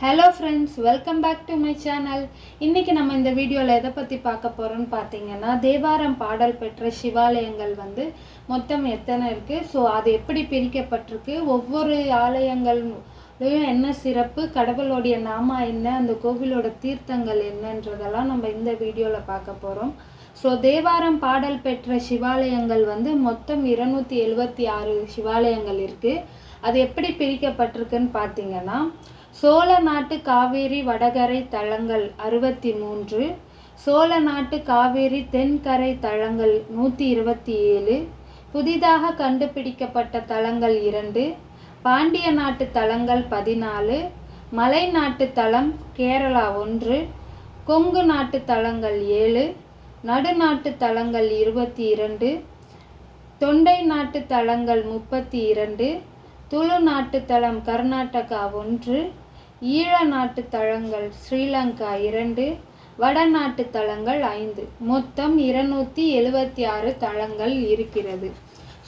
Hello friends, welcome back to my channel. இன்றைக்கி நம்ம இந்த வீடியோவில் எதை பற்றி பார்க்க போகிறோன்னு பார்த்தீங்கன்னா, தேவாரம் பாடல் பெற்ற சிவாலயங்கள் மொத்தம் எத்தனை இருக்குது, ஸோ அது எப்படி பிரிக்கப்பட்டிருக்கு, ஒவ்வொரு ஆலயங்கள்லையும் என்ன சிறப்பு, கடவுளுடைய நாமா என்ன, அந்த கோவிலோட தீர்த்தங்கள் என்னன்றதெல்லாம் நம்ம இந்த வீடியோவில் பார்க்க போகிறோம். ஸோ தேவாரம் பாடல் பெற்ற சிவாலயங்கள் மொத்தம் 276 சிவாலயங்கள் இருக்குது. அது எப்படி பிரிக்கப்பட்டிருக்குன்னு பார்த்தீங்கன்னா, சோழ நாட்டு காவேரி வடகரை தலங்கள் 63, சோழ நாட்டு காவேரி தென்கரை தலங்கள் 127, புதிதாக கண்டுபிடிக்கப்பட்ட தலங்கள் 2, பாண்டிய நாட்டு தலங்கள் 14, மலை நாட்டு தலம் கேரளா 1, கொங்கு நாட்டு தலங்கள் 7, நடுநாட்டு தலங்கள் 22, தொண்டை நாட்டு தலங்கள் 32, துளு நாட்டு தலம் கர்நாடகா 1, ஈழ நாட்டு தலங்கள் ஸ்ரீலங்கா 2, வடநாட்டு தலங்கள் 5, மொத்தம் 276 தலங்கள் இருக்கிறது.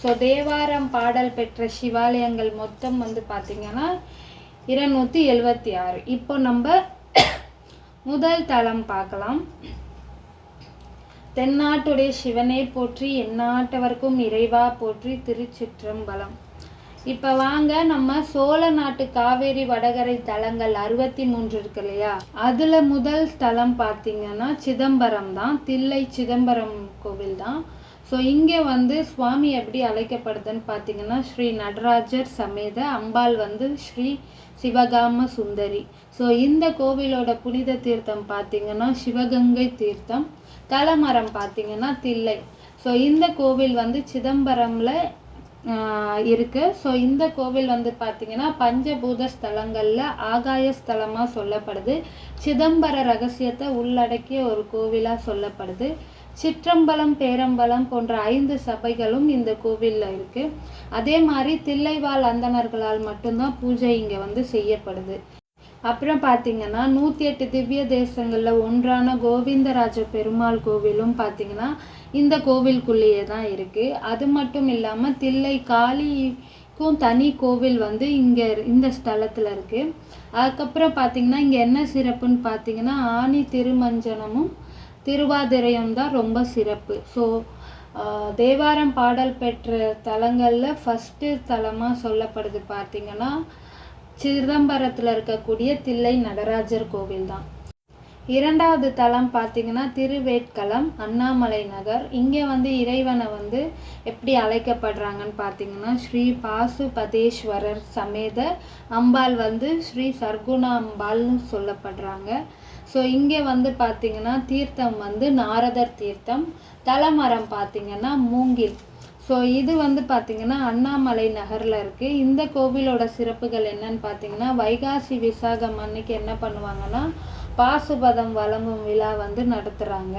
ஸோ தேவாரம் பாடல் பெற்ற சிவாலயங்கள் மொத்தம் பார்த்தீங்கன்னா 276. இப்போ நம்ம முதல் தலம் பார்க்கலாம். தென்னாட்டுடைய சிவனே போற்றி, எந்நாட்டவர்க்கும் இறைவா போற்றி, திருச்சிற்றம்பலம். இப்போ வாங்க நம்ம சோழ நாட்டு காவேரி வடகரை தலங்கள் 63 இருக்கு இல்லையா, அதில் முதல் ஸ்தலம் பார்த்தீங்கன்னா சிதம்பரம் தான், தில்லை சிதம்பரம் கோவில் தான். ஸோ இங்கே சுவாமி எப்படி அழைக்கப்படுதுன்னு பார்த்தீங்கன்னா, ஸ்ரீ நடராஜர் சமேத அம்பாள் ஸ்ரீ சிவகாம சுந்தரி. ஸோ இந்த கோவிலோட புனித தீர்த்தம் பார்த்தீங்கன்னா சிவகங்கை தீர்த்தம், தலமரம் பார்த்தீங்கன்னா தில்லை. ஸோ இந்த கோவில் சிதம்பரமில் இருக்குது. ஸோ இந்த கோவில் பார்த்தீங்கன்னா பஞ்சபூத ஸ்தலங்களில் ஆகாய ஸ்தலமாக சொல்லப்படுது. சிதம்பர ரகசியத்தை உள்ளடக்கிய ஒரு கோவிலாக சொல்லப்படுது. சிற்றம்பலம், பேரம்பலம் போன்ற 5 சபைகளும் இந்த கோவிலில் இருக்குது. அதே மாதிரி தில்லைவாழ் அந்தணர்களால் மட்டும்தான் பூஜை இங்கே செய்யப்படுது. அப்புறம் பார்த்தீங்கன்னா 108 திவ்ய தேசங்களில் ஒன்றான கோவிந்தராஜ பெருமாள் கோவிலும் பார்த்தீங்கன்னா இந்த கோவிலுக்குள்ளேயே தான் இருக்குது. அது மட்டும் இல்லாமல் தில்லை காளிக்கும் தனி கோவில் இங்கே இந்த ஸ்தலத்தில் இருக்குது. அதுக்கப்புறம் பார்த்தீங்கன்னா இங்கே என்ன சிறப்புன்னு பார்த்தீங்கன்னா, ஆனி திருமஞ்சனமும் திருவாதிரையும் தான் ரொம்ப சிறப்பு. ஸோ தேவாரம் பாடல் பெற்ற தலங்களில் ஃபஸ்ட்டு தலமாக சொல்லப்படுது பார்த்தீங்கன்னா சிதம்பரத்தில் இருக்கக்கூடிய தில்லை நடராஜர் கோவில் தான். இரண்டாவது தலம் பார்த்தீங்கன்னா திருவேட்களம், அண்ணாமலை நகர். இங்கே இறைவனை எப்படி அழைக்கப்படுறாங்கன்னு பார்த்தீங்கன்னா, ஸ்ரீ பாசுபதேஸ்வரர் சமேத அம்பாள் ஸ்ரீ சர்க்குணா அம்பாள்னு சொல்லப்படுறாங்க. ஸோ இங்கே பார்த்தீங்கன்னா தீர்த்தம் நாரதர் தீர்த்தம், தலமரம் பார்த்தீங்கன்னா மூங்கில். ஸோ இது பார்த்தீங்கன்னா அண்ணாமலை நகரில் இருக்குது. இந்த கோவிலோட சிறப்புகள் என்னன்னு பார்த்தீங்கன்னா, வைகாசி விசாகம் அன்னைக்கு என்ன பண்ணுவாங்கன்னா பாசுபதம் வழங்கும் விழா நடத்துகிறாங்க.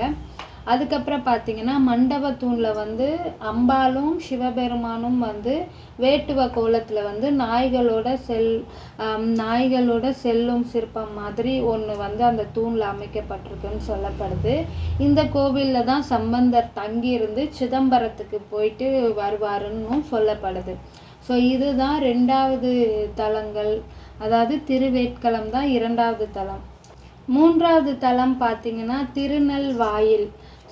அதுக்கப்புறம் பார்த்தீங்கன்னா மண்டப தூணில் அம்பாலும் சிவபெருமானும் வேட்டுவ கோலத்தில் நாய்களோட செல்லும் சிற்பம் மாதிரி ஒன்று அந்த தூணில் அமைக்கப்பட்டிருக்குன்னு சொல்லப்படுது. இந்த கோவிலில் தான் சம்பந்தர் தங்கியிருந்து சிதம்பரத்துக்கு போயிட்டு வருவாருன்னு சொல்லப்படுது. ஸோ இதுதான் 2வது தலங்கள், அதாவது திருவேட்களம் தான் 2வது தலம். 3வது தலம் பார்த்தீங்கன்னா திருநெல்வாயில்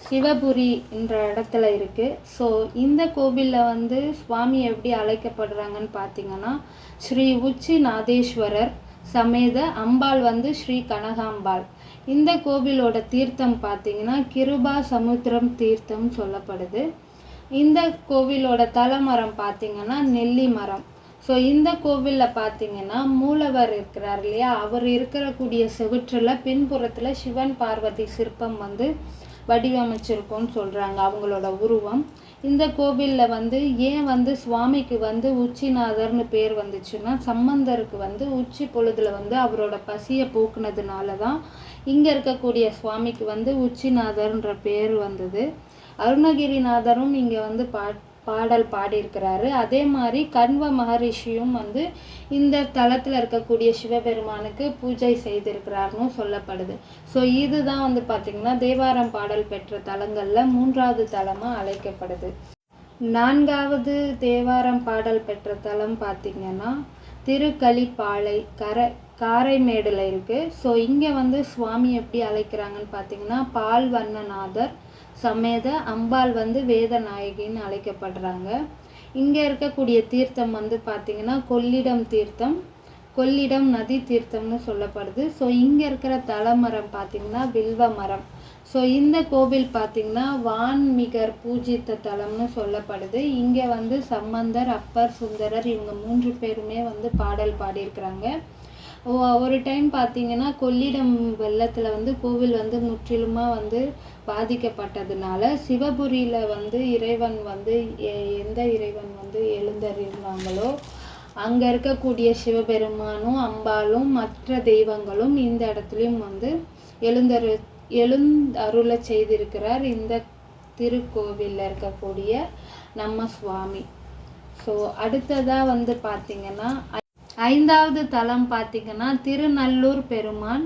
சிவபுரி என்ற இடத்துல இருக்குது. ஸோ இந்த கோவிலில் சுவாமி எப்படி அழைக்கப்படுறாங்கன்னு பார்த்தீங்கன்னா, ஸ்ரீ உச்சி நாதேஸ்வரர் சமேத அம்பாள் ஸ்ரீ கனகாம்பாள். இந்த கோவிலோட தீர்த்தம் பார்த்தீங்கன்னா கிருபா சமுத்திரம் தீர்த்தம் சொல்லப்படுது. இந்த கோவிலோட தலமரம் பார்த்தீங்கன்னா நெல்லி மரம். ஸோ இந்த கோவிலில் பார்த்தீங்கன்னா மூலவர் இருக்கிறார் இல்லையா, அவர் இருக்கக்கூடிய செவுற்றில் பின்புறத்தில் சிவன் பார்வதி சிற்பம் வடிவமைச்சிருக்கோன்னு சொல்கிறாங்க, அவங்களோட உருவம். இந்த கோவிலில் ஏன் சுவாமிக்கு உச்சிநாதர்னு பேர் வந்துச்சுன்னா, சம்பந்தருக்கு உச்சி பொழுதில் அவரோட பசியை போக்குனதுனால தான் இங்கே இருக்கக்கூடிய சுவாமிக்கு உச்சிநாதர்ன்ற பேர் வந்தது. அருணகிரிநாதரும் இங்கே பாடல் பாடியிருக்கிறாரு. அதே மாதிரி கண்வ மகரிஷியும் இந்த தலத்தில் இருக்கக்கூடிய சிவபெருமானுக்கு பூஜை செய்திருக்கிறாருன்னு சொல்லப்படுது. ஸோ இதுதான் பார்த்திங்கன்னா தேவாரம் பாடல் பெற்ற தலங்களில் 3வது தலமாக அழைக்கப்படுது. 4வது தேவாரம் பாடல் பெற்ற தலம் பார்த்திங்கன்னா திருக்கலிப்பாளை காரைமேடில் இருக்குது. ஸோ இங்கே வந்து சுவாமி எப்படி அழைக்கிறாங்கன்னு பார்த்தீங்கன்னா பால் வண்ணநாதர் சமேத அம்பாள் வந்து வேதநாயகின்னு அழைக்கப்படுறாங்க. இங்கே இருக்கக்கூடிய தீர்த்தம் வந்து பார்த்திங்கன்னா கொள்ளிடம் தீர்த்தம், கொள்ளிடம் நதி தீர்த்தம்னு சொல்லப்படுது. ஸோ இங்கே இருக்கிற தலமரம் பார்த்திங்கன்னா வில்வ மரம். ஸோ இந்த கோவில் பார்த்திங்கன்னா வான்மிகர் பூஜித்த தலம்னு சொல்லப்படுது. இங்கே வந்து சம்பந்தர், அப்பர், சுந்தரர் இவங்க 3 பேருமே வந்து பாடல் பாடியிருக்கிறாங்க. ஒரு டைம் பார்த்திங்கன்னா கொள்ளிடம் வெள்ளத்தில் வந்து கோவில் வந்து முற்றிலுமாக வந்து பாதிக்கப்பட்டதுனால சிவபுரியில் வந்து இறைவன் வந்து எந்த இறைவன் வந்து எழுந்தருளினாங்களோ அங்கே இருக்கக்கூடிய சிவபெருமானும் அம்பாலும் மற்ற தெய்வங்களும் இந்த இடத்துலையும் வந்து எழுந்தருள செய்திருக்கிறார் இந்த திருக்கோவிலில் இருக்கக்கூடிய நம்ம சுவாமி. ஸோ அடுத்ததாக வந்து பார்த்திங்கன்னா 5வது தலம் பார்த்திங்கன்னா திருநல்லூர் பெருமான்.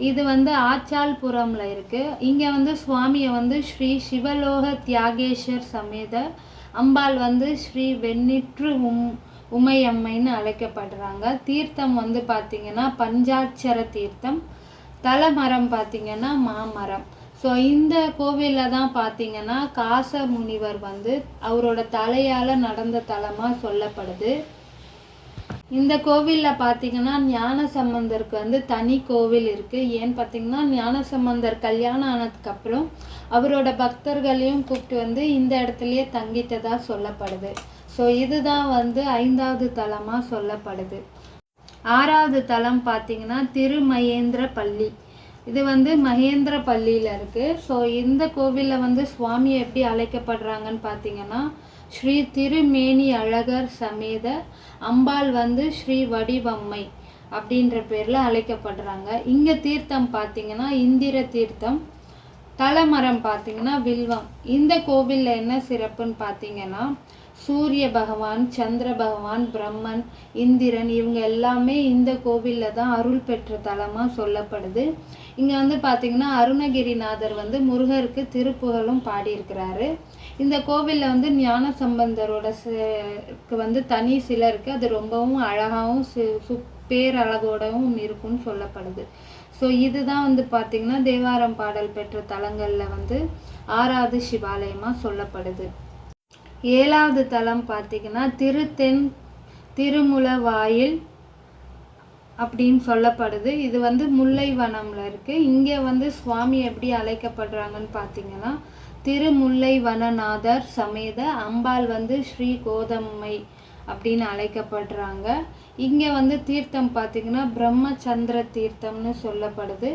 இது வந்து ஆச்சால்புரம்ல இருக்குது. இங்கே வந்து சுவாமியை வந்து ஸ்ரீ சிவலோக தியாகேஸ்வர் சமேத அம்பாள் வந்து ஸ்ரீ வெண்ணிற்று உமையம்மைன்னு அழைக்கப்படுறாங்க. தீர்த்தம் வந்து பார்த்திங்கன்னா பஞ்சாட்சர தீர்த்தம். தலமரம் பார்த்திங்கன்னா மாமரம். ஸோ இந்த கோவிலில் தான் பார்த்திங்கன்னா காச முனிவர் வந்து அவரோட தலையால் நடந்த தலமாக சொல்லப்படுது. இந்த கோவிலில் பார்த்திங்கன்னா ஞான சம்பந்தருக்கு வந்து தனி கோவில் இருக்குது. ஏன்னு பார்த்திங்கன்னா ஞான சம்பந்தர் கல்யாணம் ஆனதுக்கப்புறம் அவரோட பக்தர்களையும் கூப்பிட்டு வந்து இந்த இடத்துலையே தங்கிட்டதாக சொல்லப்படுது. ஸோ இதுதான் வந்து 5வது தலமாக சொல்லப்படுது. 6வது தலம் பார்த்திங்கன்னா திருமகேந்திர பள்ளி. இது வந்து மகேந்திர பள்ளியில் இருக்குது. ஸோ இந்த கோவிலில் வந்து சுவாமி எப்படி அழைக்கப்படுறாங்கன்னு பார்த்திங்கன்னா ஸ்ரீ திருமேனி அழகர் சமேத அம்பாள் வந்து ஸ்ரீ வடிவம்மை அப்படின்ற பேரில் அழைக்கப்படுறாங்க. இங்கே தீர்த்தம் பார்த்திங்கன்னா இந்திர தீர்த்தம். தலமரம் பார்த்திங்கன்னா வில்வம். இந்த கோவிலில் என்ன சிறப்புன்னு பார்த்திங்கன்னா சூரிய பகவான், சந்திர பகவான், பிரம்மன், இந்திரன் இவங்க எல்லாமே இந்த கோவிலில் தான் அருள் பெற்ற தலமாக சொல்லப்படுது. இங்கே வந்து பார்த்திங்கன்னா அருணகிரிநாதர் வந்து முருகருக்கு திருப்புகழும் பாடியிருக்கிறாரு. இந்த கோவிலில் வந்து ஞான சம்பந்தரோட வந்து தனி சிலை இருக்குது. அது ரொம்பவும் அழகாகவும் பேரழகோடவும் இருக்குன்னு சொல்லப்படுது. ஸோ இதுதான் வந்து பார்த்திங்கன்னா தேவாரம் பாடல் பெற்ற தலங்களில் வந்து 6வது சிவாலயமாக சொல்லப்படுது. 7வது தலம் பார்த்திங்கன்னா திருமுலவாயில் அப்படின்னு சொல்லப்படுது. இது வந்து முல்லைவனம்ல இருக்குது. இங்கே வந்து சுவாமி எப்படி அழைக்கப்படுறாங்கன்னு பார்த்திங்கன்னா திருமுல்லைவனநாதர் சமேத அம்பாள் வந்து ஸ்ரீ கோதம்மை அப்படின்னு அழைக்கப்படுறாங்க. இங்கே வந்து தீர்த்தம் பார்த்திங்கன்னா பிரம்மச்சந்திர தீர்த்தம்னு சொல்லப்படுது.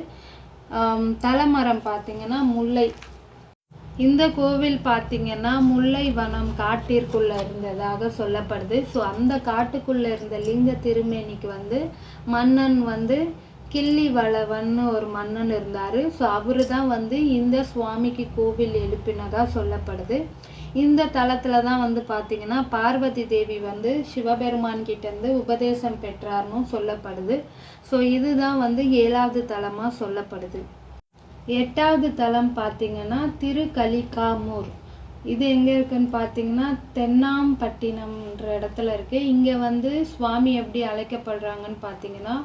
தலமரம் பார்த்திங்கன்னா முல்லை. இந்த கோவில் பார்த்திங்கன்னா முல்லை வனம் காட்டிற்குள்ளே இருந்ததாக சொல்லப்படுது. ஸோ அந்த காட்டுக்குள்ளே இருந்த லிங்க திருமேனிக்கு வந்து மன்னன் வந்து கிள்ளிவளவன்னு ஒரு மன்னன் இருந்தார். ஸோ அவரு தான் வந்து இந்த சுவாமிக்கு கோவில் எழுப்பினதாக சொல்லப்படுது. இந்த தலத்தில் தான் வந்து பார்த்திங்கன்னா பார்வதி தேவி வந்து சிவபெருமான் கிட்டேருந்து உபதேசம் பெற்றார்னு சொல்லப்படுது. ஸோ இதுதான் வந்து 7வது தலமாக சொல்லப்படுது. 8வது தலம் பார்த்திங்கன்னா திருக்கலிகாமூர். இது எங்கே இருக்குன்னு பார்த்திங்கன்னா தென்னாம்பட்டினம்ன்ற இடத்துல இருக்குது. இங்கே வந்து சுவாமி எப்படி அழைக்கப்படுறாங்கன்னு பார்த்திங்கன்னா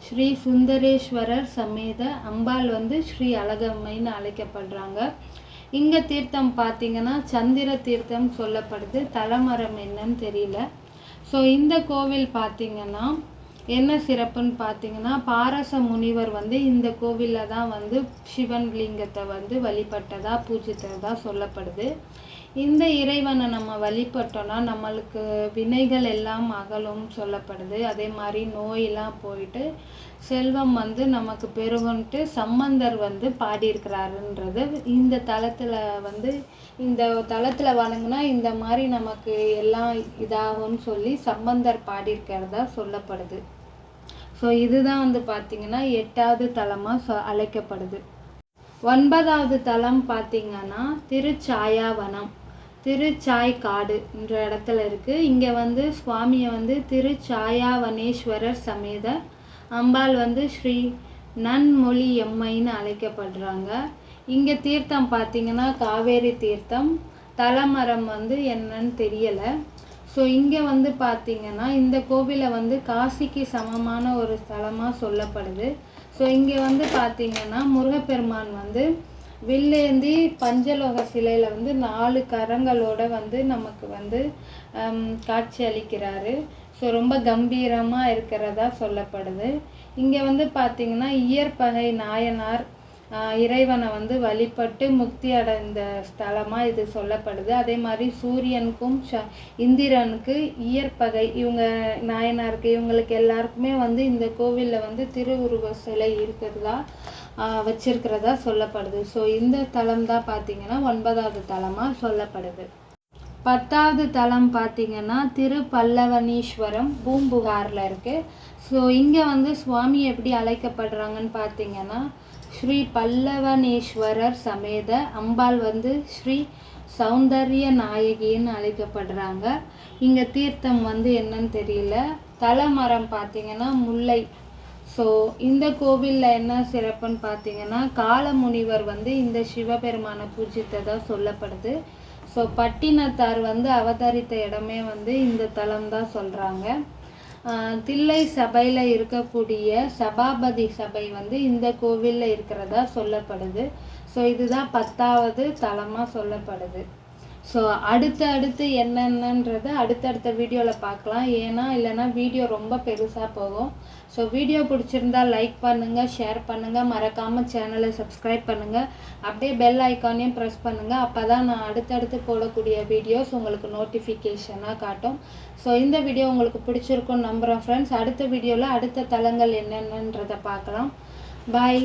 ஸ்ரீ சுந்தரேஸ்வரர் சமேத அம்பாள் வந்து ஸ்ரீ அழகம்மைன்னு அழைக்கப்படுறாங்க. இங்கே தீர்த்தம் பார்த்திங்கன்னா சந்திர தீர்த்தம் சொல்லப்படுது. தலமரம் என்னன்னு தெரியல. ஸோ இந்த கோவில் பார்த்திங்கன்னா என்ன சிறப்புன்னு பார்த்திங்கன்னா பாரச முனிவர் வந்து இந்த கோவிலில் தான் வந்து சிவன் லிங்கத்தை வந்து வழிபட்டதா பூஜித்ததா சொல்லப்படுது. இந்த இறைவனை நம்ம வழிபட்டோன்னா நம்மளுக்கு வினைகள் எல்லாம் அகலும் சொல்லப்படுது. அதே மாதிரி நோயெல்லாம் போயிட்டு செல்வம் வந்து நமக்கு பெருகுன்ட்டு சம்பந்தர் வந்து பாடியிருக்கிறாருன்றது இந்த தலத்தில் வந்து இந்த தலத்தில் வணங்கினா இந்த மாதிரி நமக்கு எல்லாம் இதாகும்னு சொல்லி சம்பந்தர் பாடியிருக்கிறதா சொல்லப்படுது. ஸோ இதுதான் வந்து பார்த்திங்கன்னா 8வது தலமாக அழைக்கப்படுது. 9வது தலம் பார்த்திங்கன்னா திருச்சாயாவனம், திருச்சாய்க்காடு என்ற இடத்துல இருக்குது. இங்கே வந்து சுவாமியை வந்து திருச்சாயாவனேஸ்வரர் சமேத அம்பாள் வந்து ஸ்ரீ நன்மொழி எம்மைன்னு அழைக்கப்படுறாங்க. இங்கே தீர்த்தம் பார்த்திங்கன்னா காவேரி தீர்த்தம். தலமரம் வந்து என்னன்னு தெரியலை. ஸோ இங்கே வந்து பார்த்திங்கன்னா இந்த கோவிலை வந்து காசிக்கு சமமான ஒரு ஸ்தலமாக சொல்லப்படுது. ஸோ இங்கே வந்து பார்த்திங்கன்னா முருகப்பெருமான் வந்து வில்லேந்தி பஞ்சலோக சிலையில் வந்து 4 கரங்களோட வந்து நமக்கு வந்து காட்சி அளிக்கிறாரு. ஸோ ரொம்ப கம்பீரமாக இருக்கிறதா சொல்லப்படுது. இங்கே வந்து பார்த்திங்கன்னா இயற்பகை நாயனார் இறைவனை வந்து வழிபட்டு முக்தி அடைந்த ஸ்தலமாக இது சொல்லப்படுது. அதே மாதிரி சூரியனுக்கும் இந்திரனுக்கு இயற்பகை இவங்க நாயனாருக்கு இவங்களுக்கு எல்லாருக்குமே வந்து இந்த கோவிலில் வந்து திருவுருவ சிலை இருக்கிறதா வச்சிருக்கிறதா சொல்லப்படுது. ஸோ இந்த தலம் தான் பார்த்திங்கன்னா 9வது தலமாக சொல்லப்படுது. 10வது தலம் பார்த்திங்கன்னா திருப்பல்லவனீஸ்வரம் பூம்புகாரில் இருக்குது. ஸோ இங்கே வந்து சுவாமி எப்படி அழைக்கப்படுறாங்கன்னு பார்த்திங்கன்னா ஸ்ரீ பல்லவனேஸ்வரர் சமேத அம்பாள் வந்து ஸ்ரீ சௌந்தர்ய நாயகின்னு அழைக்கப்படுறாங்க. இங்கே தீர்த்தம் வந்து என்னன்னு தெரியல. தலைமரம் பார்த்திங்கன்னா முல்லை. ஸோ இந்த கோவிலில் என்ன சிறப்புன்னு பார்த்திங்கன்னா காலமுனிவர் வந்து இந்த சிவபெருமானை பூஜித்ததாக சொல்லப்படுது. ஸோ பட்டினத்தார் வந்து அவதரித்த இடமே வந்து இந்த தலம் தான் சொல்கிறாங்க. தில்லை சபையில் இருக்கக்கூடிய சபாபதி சபை வந்து இந்த கோவிலில் இருக்கிறதா சொல்லப்படுது. ஸோ இதுதான் 10வது தலமாக சொல்லப்படுது. ஸோ அடுத்து என்னென்னன்றதை அடுத்தடுத்த வீடியோவில் பார்க்கலாம். ஏன்னா இல்லைன்னா வீடியோ ரொம்ப பெருசாக போகும். ஸோ வீடியோ பிடிச்சிருந்தா லைக் பண்ணுங்கள், ஷேர் பண்ணுங்கள், மறக்காமல் சேனலை சப்ஸ்கிரைப் பண்ணுங்கள். அப்படியே பெல் ஐக்கானையும் ப்ரெஸ் பண்ணுங்கள். அப்போ தான் நான் அடுத்தடுத்து போடக்கூடிய வீடியோஸ் உங்களுக்கு நோட்டிஃபிகேஷனாக காட்டும். ஸோ இந்த வீடியோ உங்களுக்கு பிடிச்சிருக்குன்னு நம்புகிறேன் ஃப்ரெண்ட்ஸ். அடுத்த வீடியோவில் அடுத்த தலங்கள் என்னென்னன்றதை பார்க்கலாம். பாய்.